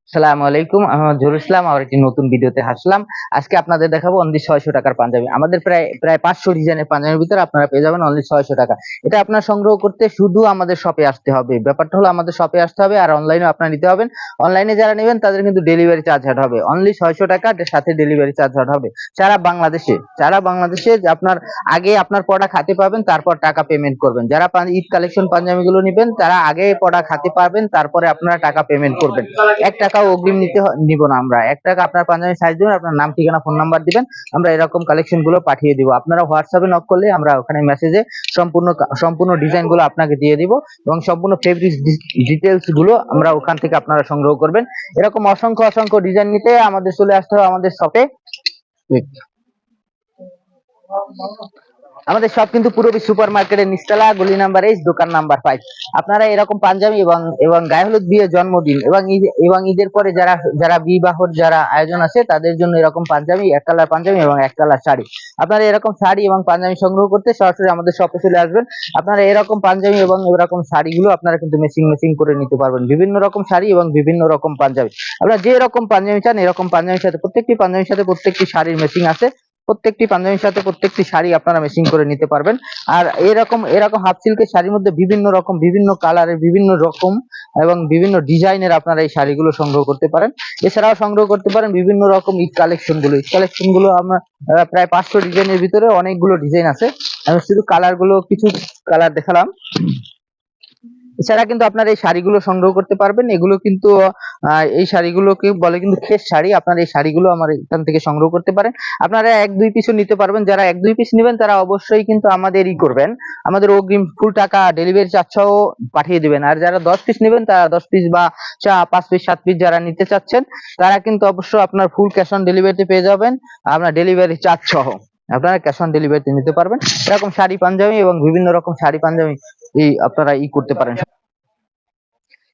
আসসালামু আলাইকুম, আমি মোহাম্মদ জহুরুল ইসলাম। আর একটি নতুন ভিডিওতে হাসলাম। আজকে আপনাদের দেখাবো অনলি 600 টাকার পাঞ্জাবি। আমাদের প্রায় প্রায় 500 ডিজাইনের পাঞ্জাবির ভিতরে আপনারা পেয়ে যাবেন অনলি 600 টাকা। এটা আপনার সংগ্রহ করতে শুধু আমাদের শপে আসতে হবে। ব্যাপারটা হলো আমাদের শপে আসতে হবে, আর অনলাইনেও আপনারা নিতে হবেন। অনলাইনে যারা নেবেন তাদের কিন্তু ডেলিভারি চার্জ অ্যাড হবে। অনলি 600 টাকা, সাথে ডেলিভারি চার্জ অ্যাড হবে। সারা বাংলাদেশে আপনার আগে আপনার প্রোডাক্ট হাতে পাবেন, তারপর টাকা পেমেন্ট করবেন। যারা ঈদ কালেকশন পাঞ্জাবিগুলো নেবেন তারা আগে প্রোডাক্ট হাতে পাবেন, তারপরে আপনারা টাকা পেমেন্ট করবেন। 1 টাকাও অগ্রিম নিব না আমরা। 1 টাকা আপনার পাঞ্জাবি সাইজ দিবেন, আপনার নাম, ঠিকানা, ফোন নাম্বার দিবেন, আমরা এরকম কালেকশন গুলো পাঠিয়ে দিব। আপনারা হোয়াটসঅ্যাপে নক করলে আমরা ওখানে মেসেজে সম্পূর্ণ ডিজাইন গুলো আপনাকে দিয়ে দিব, এবং সম্পূর্ণ ফেব্রিক ডিটেলস গুলো আমরা ওখান থেকে আপনারা সংগ্রহ করবেন। এরকম অসংখ্য ডিজাইন নিতে আমাদের চলে আসতে হবে আমাদের শপে। আমাদের সব কিন্তু পুরবী সুপার মার্কেটের নিচতলা, গলি নাম্বার 8, দোকান নাম্বার 5। আপনারা এরকম পাঞ্জাবি এবং গায়ে হলুদ, বিয়ে, জন্মদিন এবং ঈদের পরে যারা যারা বিবাহর যারা আয়োজন আছে তাদের জন্য এরকম পাঞ্জাবি, এক কালার পাঞ্জাবি এবং এক কালার শাড়ি। আপনারা এরকম শাড়ি এবং পাঞ্জাবি সংগ্রহ করতে সরাসরি আমাদের শপে চলে আসবেন। আপনারা এরকম পাঞ্জাবি এবং এরকম শাড়িগুলো আপনারা কিন্তু মেশিং করে নিতে পারবেন। বিভিন্ন রকম শাড়ি এবং বিভিন্ন রকম পাঞ্জাবি, আপনারা যে রকম পাঞ্জাবি চান এরকম পাঞ্জাবির সাথে প্রত্যেকটি শাড়ির মেশিং আছে। প্রত্যেকটি পাঞ্জাবির সাথে প্রত্যেকটি শাড়ি আপনারা মেশিং করে নিতে পারবেন। আর এরকম হাফ সিল্কের শাড়ির মধ্যে বিভিন্ন কালারের, বিভিন্ন রকম এবং বিভিন্ন ডিজাইনের আপনারা এই শাড়িগুলো সংগ্রহ করতে পারেন। এছাড়াও সংগ্রহ করতে পারেন বিভিন্ন রকম ঈদ কালেকশন গুলো আমরা প্রায় 500 ডিজাইনের ভিতরে অনেকগুলো ডিজাইন আছে। আমি শুধু কিছু কালার দেখালাম। এছাড়া কিন্তু আপনারা এই শাড়িগুলো সংগ্রহ করতে পারবেন। এগুলো কিন্তু এই শাড়িগুলোকে বলে কিন্তু খেস শাড়ি। আপনারা এই শাড়িগুলো আমার এখান থেকে সংগ্রহ করতে পারেন। আপনারা 1-2 পিসও নিতে পারবেন। যারা 1-2 পিস নেবেন তারা অবশ্যই কিন্তু করবেন, আমাদের অগ্রিম ফুল টাকা ডেলিভারি চার্জ সহ পাঠিয়ে দিবেন। আর যারা 10 পিস নেবেন তারা 10 পিস বা 5 পিস 7 পিস যারা নিতে চাচ্ছেন তারা কিন্তু অবশ্যই আপনার ফুল ক্যাশ অন ডেলিভারিতে পেয়ে যাবেন, আপনার ডেলিভারি চার্জ সহ আপনারা ক্যাশ অন ডেলিভারিতে নিতে পারবেন। এরকম শাড়ি পাঞ্জাবি এবং বিভিন্ন রকম শাড়ি পাঞ্জাবি আপনারা করতে পারেন।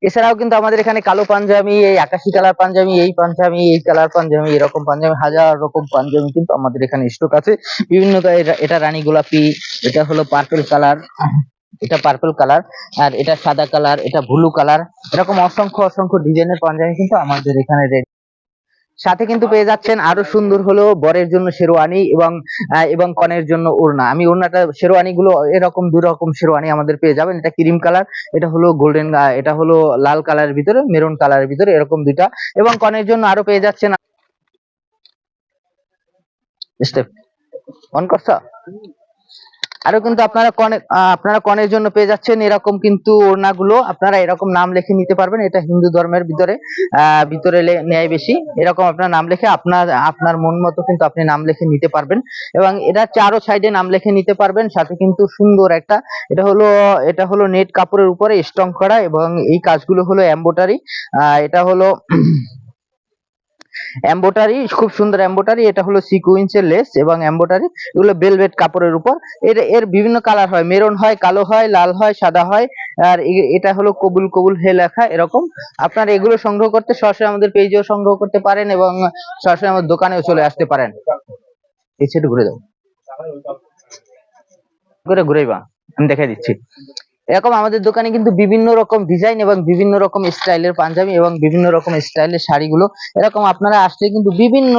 এছাড়াও কিন্তু আমাদের এখানে কালো পাঞ্জাবি, এই আকাশি কালার পাঞ্জাবি, এই পাঞ্জাবি, এই কালার পাঞ্জাবি, এরকম পাঞ্জাবি, হাজার রকম পাঞ্জাবি কিন্তু আমাদের এখানে স্টক আছে। বিভিন্ন এটা রানী গোলাপি, এটা হলো পার্পল কালার, এটা পার্পল কালার, আর এটা সাদা কালার, এটা ব্লু কালার। এরকম অসংখ্য ডিজাইনের পাঞ্জাবি কিন্তু আমাদের এখানে সাথে কিন্তু পেয়ে যাচ্ছেন আরো সুন্দর হলো বরের জন্য শেরওয়ানি এবং কনের জন্য ওড়না। আমি ওড়নাটা, শেরওয়ানি গুলো এরকম 2 রকম শেরওয়ানি আমাদের পেয়ে যাবেন। এটা ক্রিম কালার, এটা হলো গোল্ডেন, এটা হলো লাল কালারের ভিতরে, মেরুন কালারের ভিতরে, এরকম 2টা। এবং কনের জন্য আরো পেয়ে যাচ্ছেন স্টেপ অন করছো আরো কিন্তু আপনারা কনের জন্য পেয়ে যাচ্ছেন এরকম কিন্তু ওড়নাগুলো। আপনারা এরকম নাম লিখে নিতে পারবেন। এটা হিন্দু ধর্মের ভিতরে নেয় বেশি। এরকম আপনার নাম লিখে আপনার মন মতো কিন্তু আপনি নাম লিখে নিতে পারবেন, এবং এটা চারো সাইডে নাম লিখে নিতে পারবেন। সাথে কিন্তু সুন্দর একটা, এটা হলো নেট কাপড়ের উপরে স্টং করা, এবং এই কাজগুলো হলো এমব্রয়ডারি। এটা হলো এমব্রয়ডারি, খুব সুন্দর এমব্রয়ডারি। এটা হলো সিকোয়েন্সের লেস এবং এমব্রয়ডারি, এগুলো ভেলভেট কাপড়ের উপর। এর বিভিন্ন কালার হয়, মেরুন হয়, কালো হয়, লাল হয়, সাদা হয়। আর এটা হলো কবুল হে লেখা এরকম। আপনারা এগুলো সংগ্রহ করতে সরাসরি আমাদের পেজেও সংগ্রহ করতে পারেন, এবং সরাসরি আমাদের দোকানেও চলে আসতে পারেন। এই সাইডে ঘুরে যাও, ঘুরেইবা, আমি দেখাই দিচ্ছি। এরকম আমাদের দোকানে কিন্তু বিভিন্ন রকম ডিজাইন এবং বিভিন্ন রকম স্টাইলের পাঞ্জাবি এবং বিভিন্ন রকম স্টাইলের শাড়িগুলো, এরকম আপনারা আসলে কিন্তু বিভিন্ন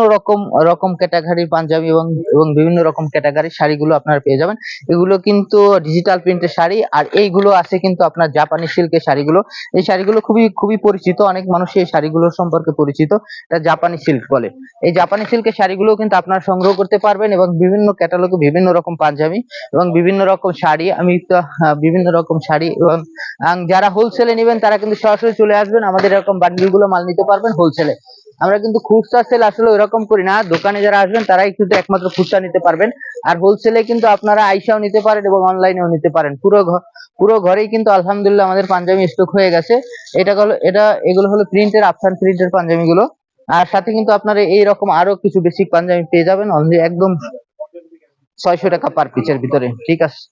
রকম ক্যাটাগরির পাঞ্জাবি এবং বিভিন্ন রকম ক্যাটাগরির শাড়িগুলো আপনারা পেয়ে যাবেন। এগুলো কিন্তু ডিজিটাল প্রিন্টের শাড়ি, আর এইগুলো আছে কিন্তু আপনার জাপানি সিল্কের শাড়িগুলো। এই শাড়িগুলো খুবই পরিচিত, অনেক মানুষ এই শাড়িগুলোর সম্পর্কে পরিচিত। এটা জাপানি সিল্ক বলে। এই জাপানি সিল্কের শাড়িগুলো কিন্তু আপনারা সংগ্রহ করতে পারবেন, এবং বিভিন্ন ক্যাটালগে বিভিন্ন রকম পাঞ্জাবি এবং বিভিন্ন রকম শাড়ি, বিভিন্ন রকম শাড়ি। এবং যারা হোলসেলে নেবেন তারা কিন্তু সরাসরি চলে আসবেন, আমাদের এরকম বান্ডিল গুলো মাল নিতে পারবেন হোলসেলে। আমরা কিন্তু খুচরা সেল আসলে এরকম করি না। দোকানে যারা আসবেন তারাই কিন্তু একমাত্র খুচরা নিতে পারবেন, আর হোলসেলে কিন্তু আপনারা আইসাও নিতে পারেন এবং অনলাইনেও নিতে পারেন। পুরো ঘরেই কিন্তু আলহামদুলিল্লাহ আমাদের পাঞ্জাবি স্টক হয়ে গেছে। এগুলো হলো আফসান প্রিন্টের পাঞ্জাবি গুলো। আর সাথে কিন্তু আপনারা এইরকম আরো কিছু বেসিক পাঞ্জাবি পেয়ে যাবেন অনলি একদম 600 টাকা পার পিসের ভিতরে। ঠিক আছে।